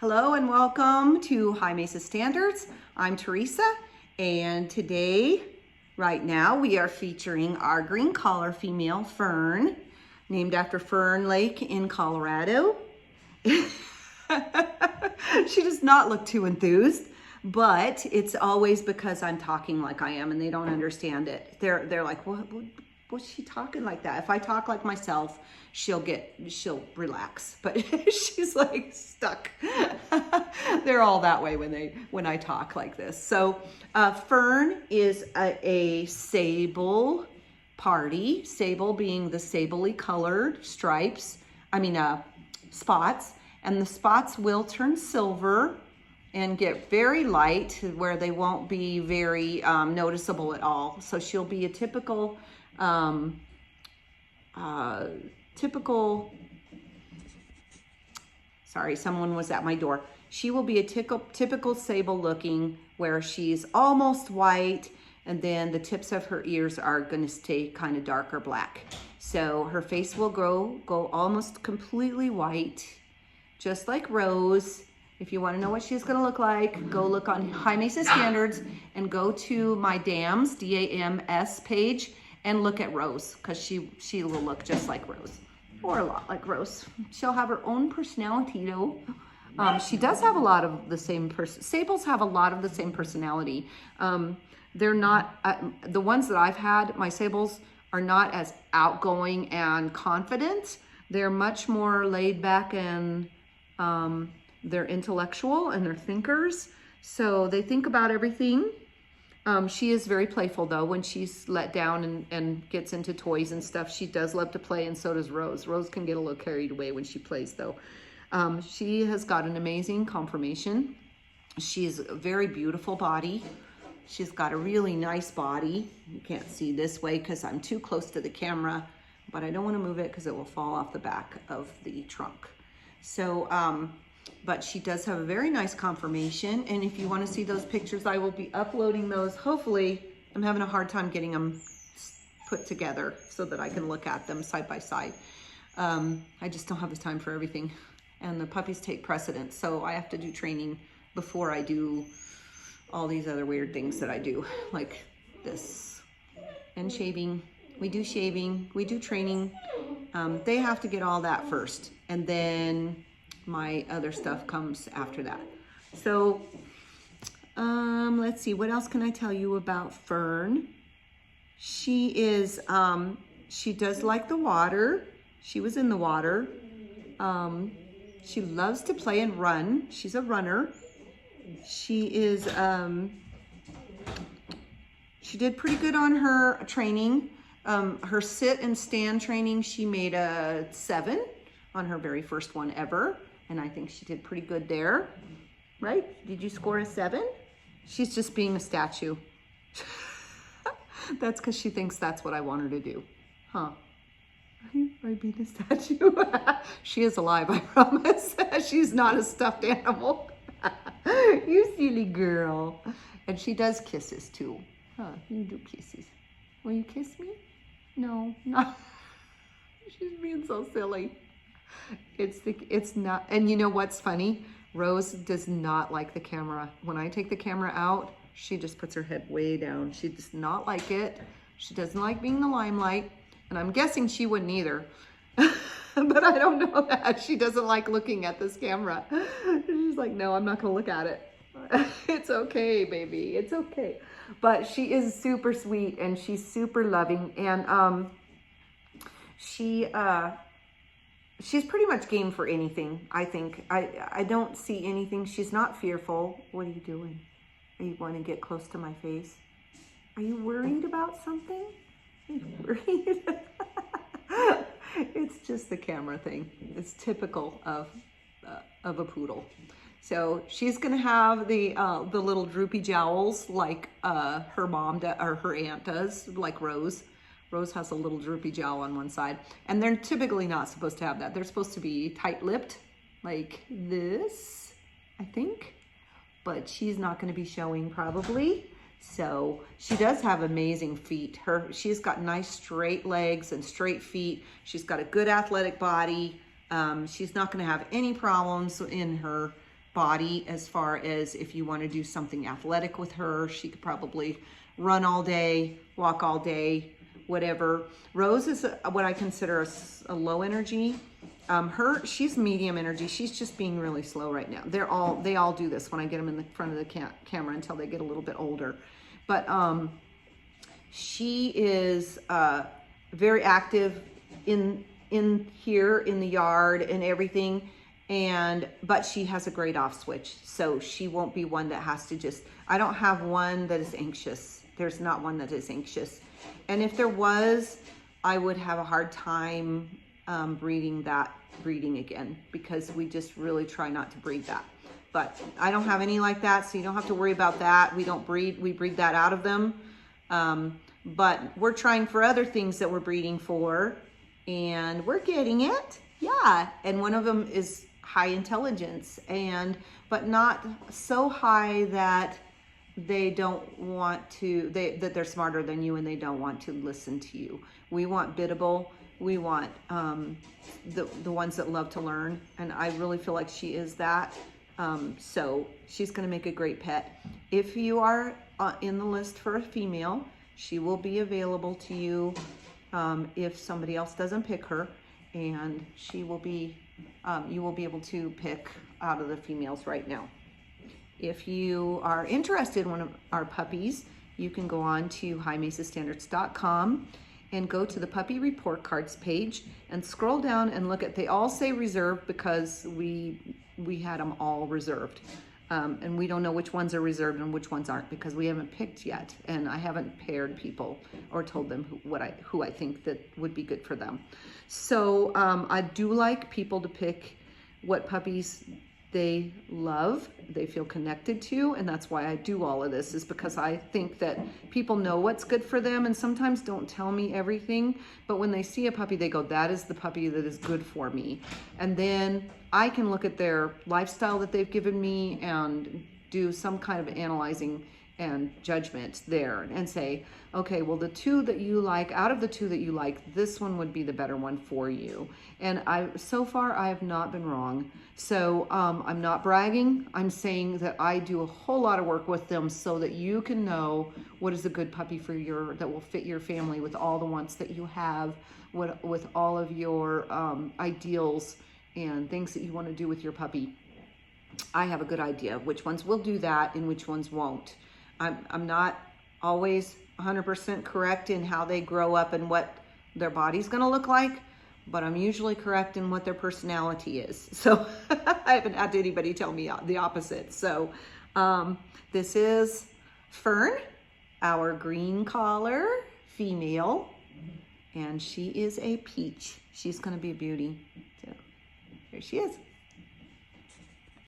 Hello and welcome to High Mesa Standards. I'm Teresa, and today, right now, we are featuring our green collar female Fern, named after Fern Lake in Colorado. She does not look too enthused, but it's always because I'm talking like I am and they don't understand it. They're like, what's she talking like that? If I talk like myself, she'll relax, but she's like stuck. They're all that way when I talk like this. So Fern is a sable parti, sable being the sably colored stripes, spots, and the spots will turn silver and get very light where they won't be very noticeable at all. So she'll be a typical sorry, someone was at my door. She will be a typical sable looking, where she's almost white, and then the tips of her ears are going to stay kind of darker black. So her face will go almost completely white, just like Rose. If you want to know what she's going to look like, go look on High Mesa Standards and go to my DAMS, D-A-M-S page, and look at Rose, because she will look just like Rose, or a lot like Rose. She'll have her own personality though. She does have a lot of the same Sables have a lot of the same personality. They're not, the ones that I've had, my Sables are not as outgoing and confident. They're much more laid back, and they're intellectual and they're thinkers. So they think about everything. She is very playful though. When she's let down and gets into toys and stuff, she does love to play, and so does Rose. Rose can get a little carried away when she plays though. She has got an amazing conformation. She's a very beautiful body. She's got a really nice body. You can't see this way because I'm too close to the camera, but I don't want to move it because it will fall off the back of the trunk. So, but she does have a very nice conformation, and if you want to see those pictures, I will be uploading those. Hopefully, I'm having a hard time getting them put together so that I can look at them side by side. I just don't have the time for everything, and the puppies take precedence, so I have to do training before I do all these other weird things that I do, like this, and shaving. We do shaving, we do training. They have to get all that first, and then my other stuff comes after that. So let's see, what else can I tell you about Fern? She is she does like the water. She was in the water. She loves to play and run. She's a runner. She is she did pretty good on her training. Her sit and stand training, she made a 7 on her very first one ever. And I think she did pretty good there, right? Did you score a 7? She's just being a statue. That's because she thinks that's what I want her to do. Huh? Are you being a statue? She is alive, I promise. She's not a stuffed animal. You silly girl. And she does kisses too. Huh, you do kisses. Will you kiss me? No, no. She's being so silly. It's not, and you know what's funny? Rose does not like the camera. When I take the camera out, she just puts her head way down. She does not like it. She doesn't like being the limelight, and I'm guessing she wouldn't either. But I don't know that. She doesn't like looking at this camera. She's like, no, I'm not gonna look at it. It's okay, baby, it's okay. But she is super sweet, and she's super loving, and she's pretty much game for anything, I think. I don't see anything. She's not fearful. What are you doing? Are you going to get close to my face? Are you worried about something? Are you worried? It's just the camera thing. It's typical of a poodle. So she's gonna have the little droopy jowls like her mom or her aunt does, like Rose. Rose has a little droopy jowl on one side, and they're typically not supposed to have that. They're supposed to be tight-lipped, like this, I think, but she's not going to be showing probably. So she does have amazing feet. She's got nice straight legs and straight feet. She's got a good athletic body. She's not going to have any problems in her body as far as if you want to do something athletic with her. She could probably run all day, walk all day, whatever. Rose is what I consider a low energy. She's medium energy. She's just being really slow right now. They all do this when I get them in the front of the camera until they get a little bit older. But she is very active in here in the yard and everything. But she has a great off switch. So she won't be one that has to just, I don't have one that is anxious. There's not one that is anxious. And if there was, I would have a hard time breeding again, because we just really try not to breed that. But I don't have any like that, so you don't have to worry about that. We breed that out of them. But we're trying for other things that we're breeding for, and we're getting it. Yeah, and one of them is high intelligence, but not so high that they don't want to, that they're smarter than you and they don't want to listen to you. We want biddable. We want the ones that love to learn, and I really feel like she is that. So she's going to make a great pet. If you are in the list for a female, she will be available to you if somebody else doesn't pick her, and she will be you will be able to pick out of the females right now. If you are interested in one of our puppies, you can go on to highmesastandards.com and go to the puppy report cards page and scroll down and look at, they all say reserved because we had them all reserved. And we don't know which ones are reserved and which ones aren't, because we haven't picked yet, and I haven't paired people or told them who I think that would be good for them. So I do like people to pick what puppies they love, they feel connected to, and that's why I do all of this, is because I think that people know what's good for them and sometimes don't tell me everything, but when they see a puppy, they go, that is the puppy that is good for me. And then I can look at their lifestyle that they've given me and do some kind of analyzing and judgment there and say, okay, well, the two that you like, out of the two that you like, this one would be the better one for you. And so far I have not been wrong. So I'm not bragging. I'm saying that I do a whole lot of work with them so that you can know what is a good puppy for that will fit your family with all the wants that you have, with all of your ideals and things that you want to do with your puppy. I have a good idea of which ones will do that and which ones won't. I'm not always 100% correct in how they grow up and what their body's going to look like, but I'm usually correct in what their personality is. So I haven't had anybody tell me the opposite. So this is Fern, our green collar female, and she is a peach. She's going to be a beauty. So here she is.